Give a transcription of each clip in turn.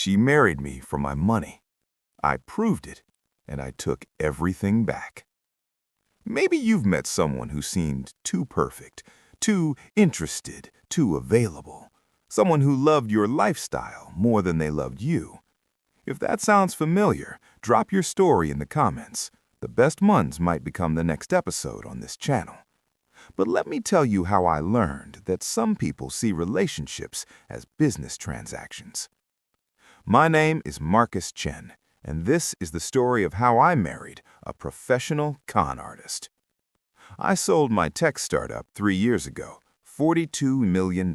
She married me for my money. I proved it, and I took everything back. Maybe you've met someone who seemed too perfect, too interested, too available. Someone who loved your lifestyle more than they loved you. If that sounds familiar, drop your story in the comments. The best ones might become the next episode on this channel. But let me tell you how I learned that some people see relationships as business transactions. My name is Marcus Chen, and this is the story of how I married a professional con artist. I sold my tech startup 3 years ago, $42 million.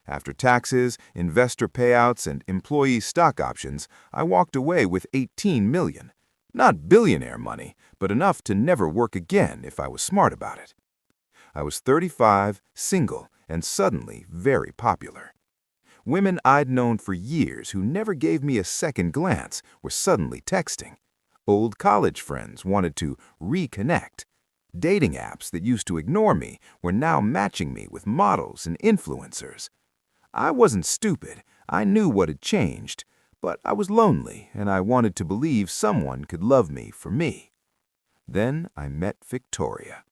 After taxes, investor payouts, and employee stock options, I walked away with $18 million. Not billionaire money, but enough to never work again if I was smart about it. I was 35, single, and suddenly very popular. Women I'd known for years who never gave me a second glance were suddenly texting. Old college friends wanted to reconnect. Dating apps that used to ignore me were now matching me with models and influencers. I wasn't stupid. I knew what had changed, but I was lonely and I wanted to believe someone could love me for me. Then I met Victoria.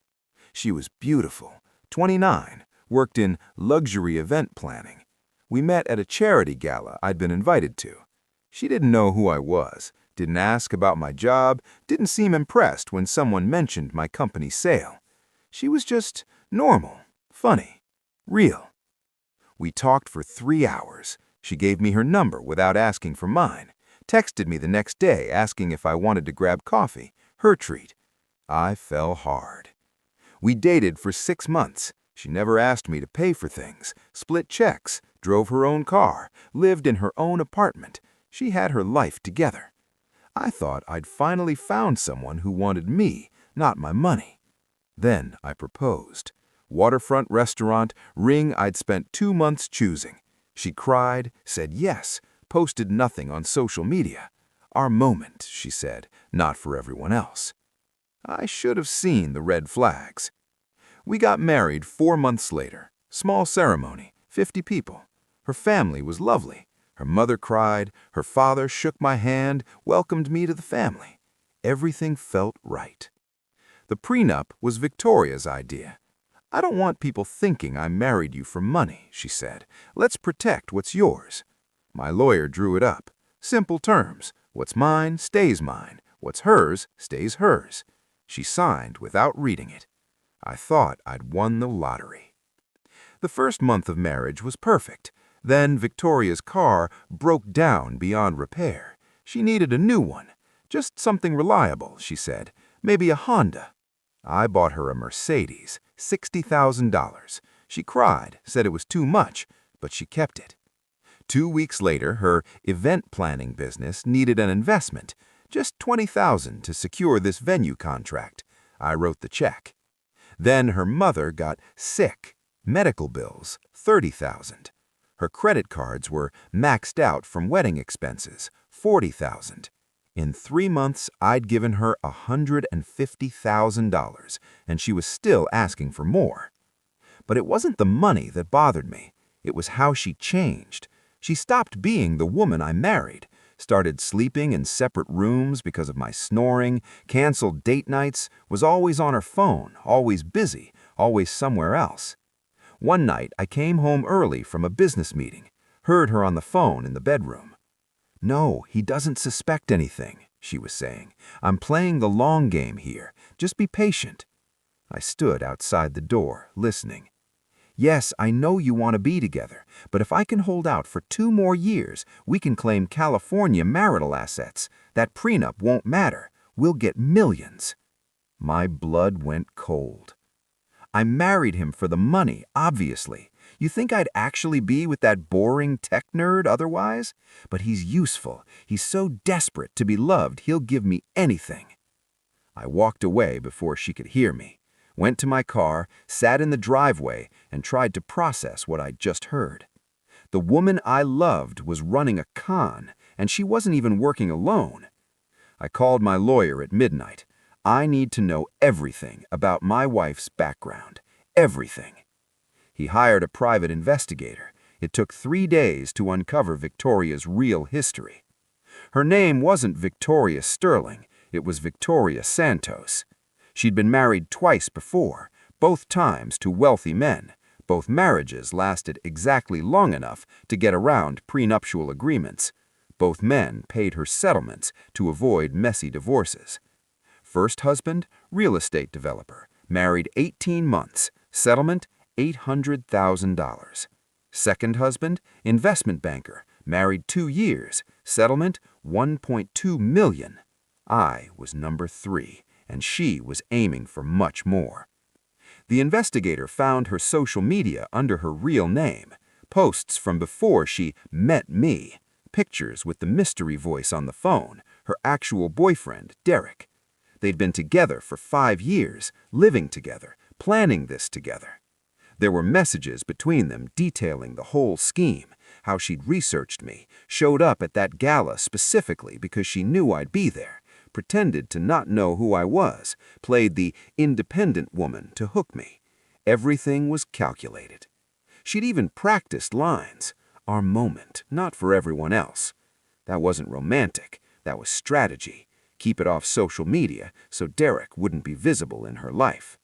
She was beautiful, 29, worked in luxury event planning. We met at a charity gala I'd been invited to. She didn't know who I was, didn't ask about my job, didn't seem impressed when someone mentioned my company's sale. She was just normal, funny, real. We talked for 3 hours. She gave me her number without asking for mine, texted me the next day asking if I wanted to grab coffee, her treat. I fell hard. We dated for 6 months. She never asked me to pay for things, split checks, drove her own car, lived in her own apartment. She had her life together. I thought I'd finally found someone who wanted me, not my money. Then I proposed. Waterfront restaurant, ring I'd spent 2 months choosing. She cried, said yes, posted nothing on social media. Our moment, she said, not for everyone else. I should have seen the red flags. We got married 4 months later. Small ceremony, 50 people. Her family was lovely. Her mother cried, her father shook my hand, welcomed me to the family. Everything felt right. The prenup was Victoria's idea. I don't want people thinking I married you for money, she said. Let's protect what's yours. My lawyer drew it up. Simple terms. What's mine stays mine. What's hers stays hers. She signed without reading it. I thought I'd won the lottery. The first month of marriage was perfect. Then Victoria's car broke down beyond repair. She needed a new one. Just something reliable, she said. Maybe a Honda. I bought her a Mercedes, $60,000. She cried, said it was too much, but she kept it. 2 weeks later, her event planning business needed an investment. Just $20,000 to secure this venue contract. I wrote the check. Then her mother got sick. Medical bills, $30,000. Her credit cards were maxed out from wedding expenses, $40,000. In 3 months, I'd given her $150,000, and she was still asking for more. But it wasn't the money that bothered me. It was how she changed. She stopped being the woman I married. Started sleeping in separate rooms because of my snoring, canceled date nights, was always on her phone, always busy, always somewhere else. One night, I came home early from a business meeting, heard her on the phone in the bedroom. "No, he doesn't suspect anything," she was saying. "I'm playing the long game here. Just be patient." I stood outside the door, listening. "Yes, I know you want to be together, but if I can hold out for 2 more years, we can claim California marital assets. That prenup won't matter. We'll get millions." My blood went cold. I married him for the money, obviously. You think I'd actually be with that boring tech nerd otherwise? But he's useful. He's so desperate to be loved, he'll give me anything. I walked away before she could hear me. Went to my car, sat in the driveway, and tried to process what I'd just heard. The woman I loved was running a con, and she wasn't even working alone. I called my lawyer at midnight. I need to know everything about my wife's background. Everything. He hired a private investigator. It took 3 days to uncover Victoria's real history. Her name wasn't Victoria Sterling, it was Victoria Santos. She'd been married twice before, both times to wealthy men. Both marriages lasted exactly long enough to get around prenuptial agreements. Both men paid her settlements to avoid messy divorces. First husband, real estate developer, married 18 months, settlement $800,000. Second husband, investment banker, married 2 years, settlement $1.2 million. I was number 3, and she was aiming for much more. The investigator found her social media under her real name, posts from before she met me, pictures with the mystery voice on the phone, her actual boyfriend, Derek. They'd been together for 5 years, living together, planning this together. There were messages between them detailing the whole scheme, how she'd researched me, showed up at that gala specifically because she knew I'd be there, pretended to not know who I was, played the independent woman to hook me. Everything was calculated. She'd even practiced lines. Our moment, not for everyone else. That wasn't romantic. That was strategy. Keep it off social media so Derek wouldn't be visible in her life.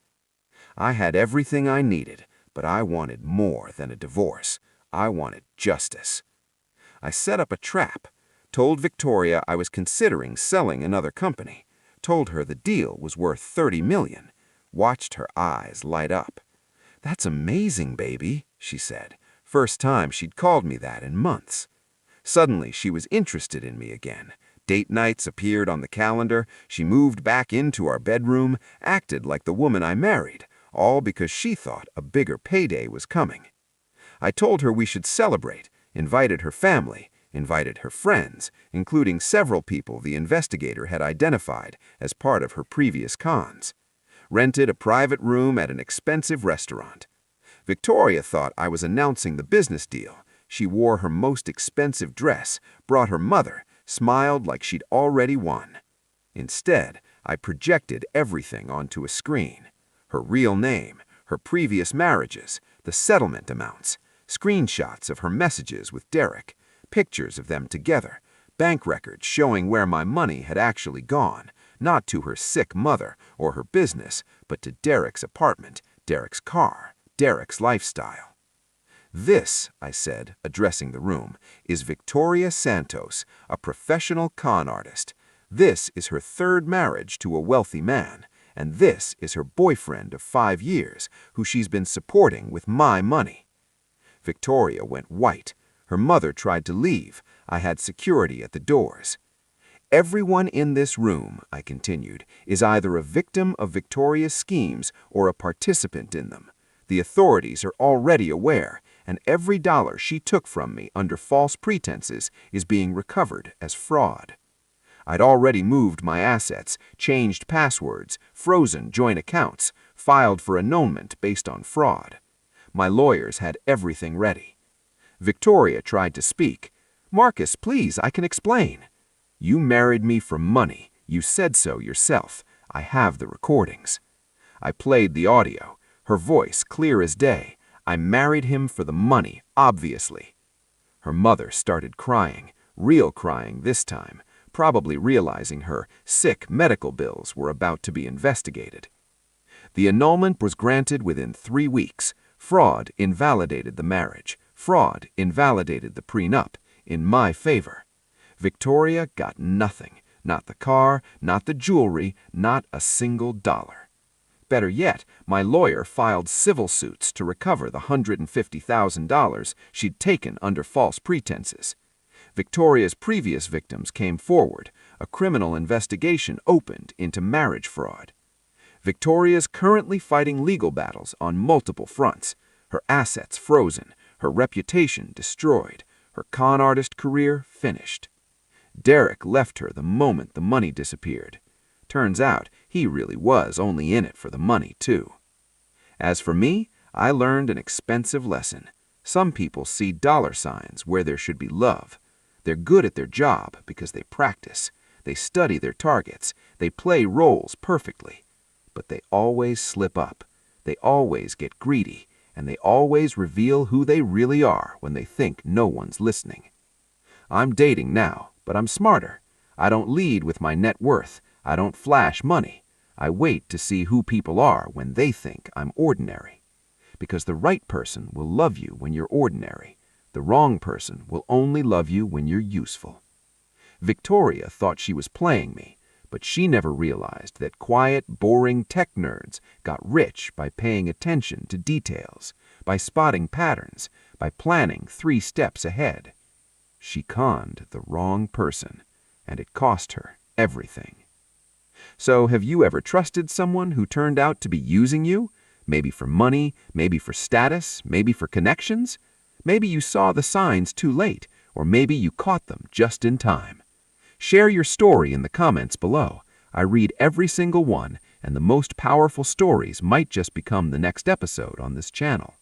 I had everything I needed, but I wanted more than a divorce. I wanted justice. I set up a trap. Told Victoria I was considering selling another company. Told her the deal was worth $30 million. Watched her eyes light up. "That's amazing, baby," she said. First time she'd called me that in months. Suddenly she was interested in me again. Date nights appeared on the calendar. She moved back into our bedroom, acted like the woman I married, all because she thought a bigger payday was coming. I told her we should celebrate, invited her family, invited her friends, including several people the investigator had identified as part of her previous cons. Rented a private room at an expensive restaurant. Victoria thought I was announcing the business deal. She wore her most expensive dress, brought her mother, smiled like she'd already won. Instead, I projected everything onto a screen. Her real name, her previous marriages, the settlement amounts, screenshots of her messages with Derek, pictures of them together, bank records showing where my money had actually gone, not to her sick mother or her business, but to Derek's apartment, Derek's car, Derek's lifestyle. "This," I said, addressing the room, "is Victoria Santos, a professional con artist. This is her 3rd marriage to a wealthy man, and this is her boyfriend of 5 years, who she's been supporting with my money." Victoria went white. Her mother tried to leave. I had security at the doors. "Everyone in this room," I continued, "is either a victim of Victoria's schemes or a participant in them. The authorities are already aware, and every dollar she took from me under false pretenses is being recovered as fraud. I'd already moved my assets, changed passwords, frozen joint accounts, filed for annulment based on fraud. My lawyers had everything ready. Victoria tried to speak. "Marcus, please, I can explain." "You married me for money. You said so yourself. I have the recordings." I played the audio, her voice clear as day. "I married him for the money, obviously." Her mother started crying, real crying this time, probably realizing her sick medical bills were about to be investigated. The annulment was granted within 3 weeks. Fraud invalidated the marriage. Fraud invalidated the prenup, in my favor. Victoria got nothing, not the car, not the jewelry, not a single dollar. Better yet, my lawyer filed civil suits to recover the $150,000 she'd taken under false pretenses. Victoria's previous victims came forward. A criminal investigation opened into marriage fraud. Victoria's currently fighting legal battles on multiple fronts. Her assets frozen, her reputation destroyed, her con artist career finished. Derek left her the moment the money disappeared. Turns out he really was only in it for the money, too. As for me, I learned an expensive lesson. Some people see dollar signs where there should be love. They're good at their job because they practice. They study their targets. They play roles perfectly. But they always slip up. They always get greedy, and they always reveal who they really are when they think no one's listening. I'm dating now, but I'm smarter. I don't lead with my net worth. I don't flash money. I wait to see who people are when they think I'm ordinary. Because the right person will love you when you're ordinary. The wrong person will only love you when you're useful. Victoria thought she was playing me, but she never realized that quiet, boring tech nerds got rich by paying attention to details, by spotting patterns, by planning 3 steps ahead. She conned the wrong person, and it cost her everything. So have you ever trusted someone who turned out to be using you? Maybe for money, maybe for status, maybe for connections? Maybe you saw the signs too late, or maybe you caught them just in time. Share your story in the comments below. I read every single one, and the most powerful stories might just become the next episode on this channel.